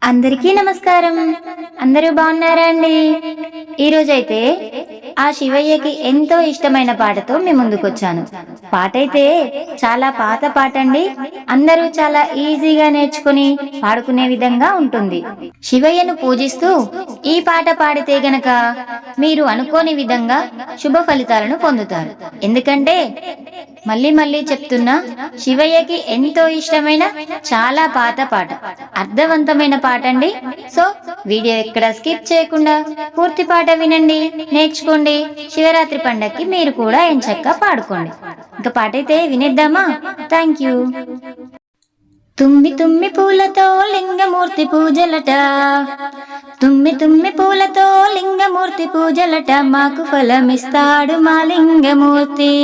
అందరికీ నమస్కారం. అందరూ బాగున్నారా అండి? ఈరోజైతే ఆ శివయ్యకి ఎంతో ఇష్టమైన పాటతో మీ ముందుకొచ్చాను. పాట అయితే చాలా పాత పాట అండి. అందరూ చాలా ఈజీగా నేర్చుకుని పాడుకునే విధంగా ఉంటుంది. శివయ్యను పూజిస్తూ ఈ పాట పాడితే గనక మీరు అనుకోని విధంగా శుభ ఫలితాలను పొందుతారు. ఎందుకంటే మళ్ళీ మళ్ళీ చెప్తున్నా, శివయ్యకి ఎంతో ఇష్టమైన చాలా పాత పాట, అర్థవంతమైన పాట అండి. సో వీడియో ఎక్కడ స్కిప్ చేయకుండా పూర్తి పాట వినండి, నేర్చుకోండి. శివరాత్రి పండక్కి మీరు కూడా ఎంచక్కా పాడుకోండి. ఇంకా పాట అయితే వినేద్దామా? Thank you. తుమ్మి తుమ్మి పూలతో లింగమూర్తి పూజలట, తుమ్మి తుమ్మి పూలతో లింగమూర్తి పూజలట, మాకు ఫలమిస్తాడు మా లింగమూర్తి.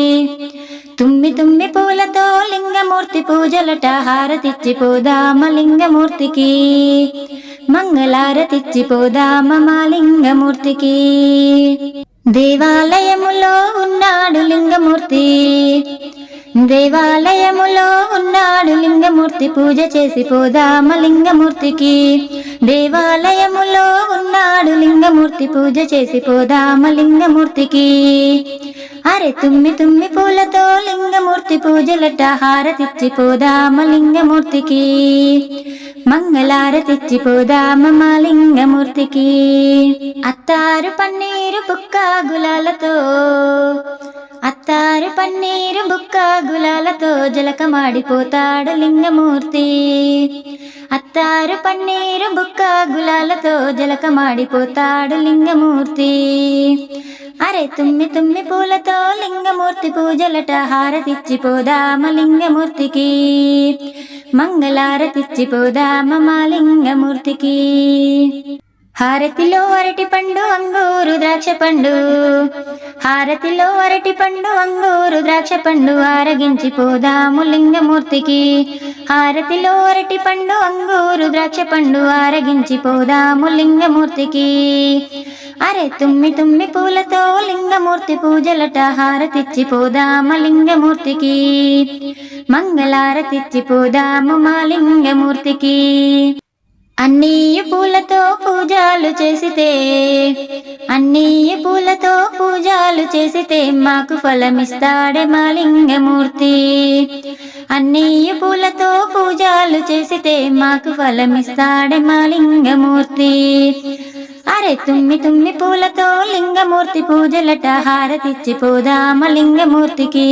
తుమ్మి తుమ్మి పూలతో లింగమూర్తి పూజలట, హారతిచ్చి పోదామ లింగమూర్తికి, మంగళారతిచ్చి పోదామ మా లింగమూర్తికి. దేవాలయములో ఉన్నాడు లింగమూర్తి, దేవాలయములో ఉన్నాడు లింగమూర్తి, పూజ చేసి పోదామ లింగమూర్తికి. దేవాలయములో ఉన్నాడు లింగమూర్తి, పూజ చేసి పోదామ లింగమూర్తికి. అరే తుమ్మి తుమ్మి పూలతో లింగమూర్తి పూజలట, హారతిచ్చి పోదామ లింగమూర్తికి, మంగళారతిచ్చి పోదామ మా లింగమూర్తికి. అత్తారు పన్నీరు బుక్క గులాలతో, అత్తారు పన్నీరు బుక్క గులాలతో, జలకమాడిపోతాడు లింగమూర్తి. అత్తారు పన్నీరు బుక్క గులాలతో, జలకమాడిపోతాడు లింగమూర్తి. అరే తుమ్మి తుమ్మి పూలతో లింగమూర్తి పూజలట, హారతిచ్చి పోదామ లింగమూర్తికి, మంగళారతిచ్చి పోదామ మా లింగమూర్తికి. హారతిలో అరటి పండు అంగూరు ద్రాక్ష పండు, హారతిలో అరటి పండు అంగూరు ద్రాక్ష పండు, ఆరగించి పోదాము లింగమూర్తికి. హారతిలో అరటి పండు అంగూరు ద్రాక్ష పండు, ఆరగించి పోదాము లింగమూర్తికి. అరే తుమ్మి తుమ్మి పూలతో లింగమూర్తి పూజలట, హారతిచ్చి పోదామ లింగమూర్తికి, మంగళారతిచ్చి పోదాము మా లింగమూర్తికి. అన్నీయ పూలతో పూజలు చేసితే, అన్నీయ పూలతో పూజలు చేసితే, మాకు ఫలమిస్తాడే మా లింగమూర్తి. అన్నీయ పూలతో పూజలు చేసితే, మాకు ఫలమిస్తాడే మా లింగమూర్తి. అరే తుమ్మి తుమ్మి పూలతో లింగమూర్తి పూజలట, హారతిచ్చి పోదామ లింగమూర్తికి,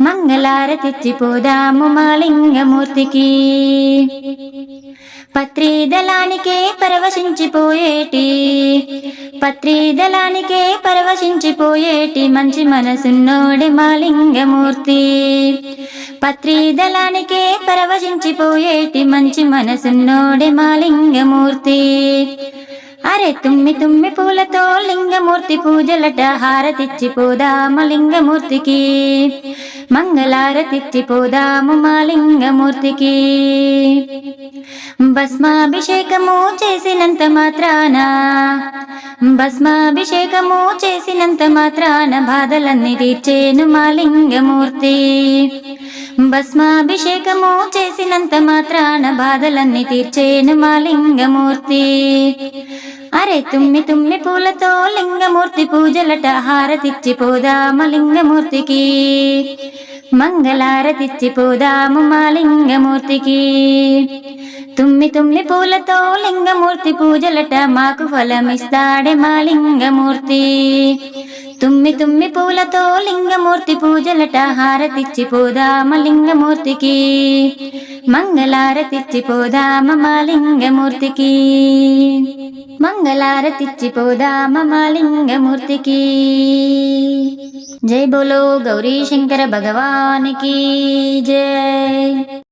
మంగళారతిచ్చి పోదాము మా లింగమూర్తికి. పత్రిదళానికే పరవశించిపోయేటి, పత్రిదళానికే పరవశించిపోయేటి, మంచి మనసున్నోడే మా లింగమూర్తి. పత్రిదళానికే పరవశించిపోయేటి, మంచి మనసున్నోడే మా లింగమూర్తి. అరే తుమ్మి తుమ్మి పూలతో లింగమూర్తి పూజలట, హారతిచ్చి పోదామ లింగమూర్తికి, మంగళారతిచ్చి పోదాము మా లింగమూర్తికి. భస్మాభిషేకము చేసినంత మాత్రాన, భస్మాభిషేకము చేసినంత మాత్రాన, బాధలన్నీ తీర్చేను మా లింగమూర్తి. భస్మాభిషేకము చేసినంత మాత్రాన, బాధలన్నీ తీర్చేను మా లింగమూర్తి. అరే తుమ్మి తుమ్మి పూలతో లింగమూర్తి పూజలట, హారతిచ్చి పోదామ లింగమూర్తికి, మంగళారతిచ్చి పోదాము మా లింగమూర్తికి. తుమ్మి తుమ్మి పూలతో లింగమూర్తి పూజలట, మాకు ఫలమిస్తాడే మా లింగమూర్తి. తుమ్మి తుమ్మి పూలతో లింగమూర్తి పూజలట, హారతిచ్చి పోదామ లింగమూర్తికి, మంగళారతిచ్చి పోదామ మా లింగమూర్తికి, మంగళారతిచ్చి పోదామ మా లింగమూర్తికి. జై బోలో గౌరీ శంకర భగవానికి జై.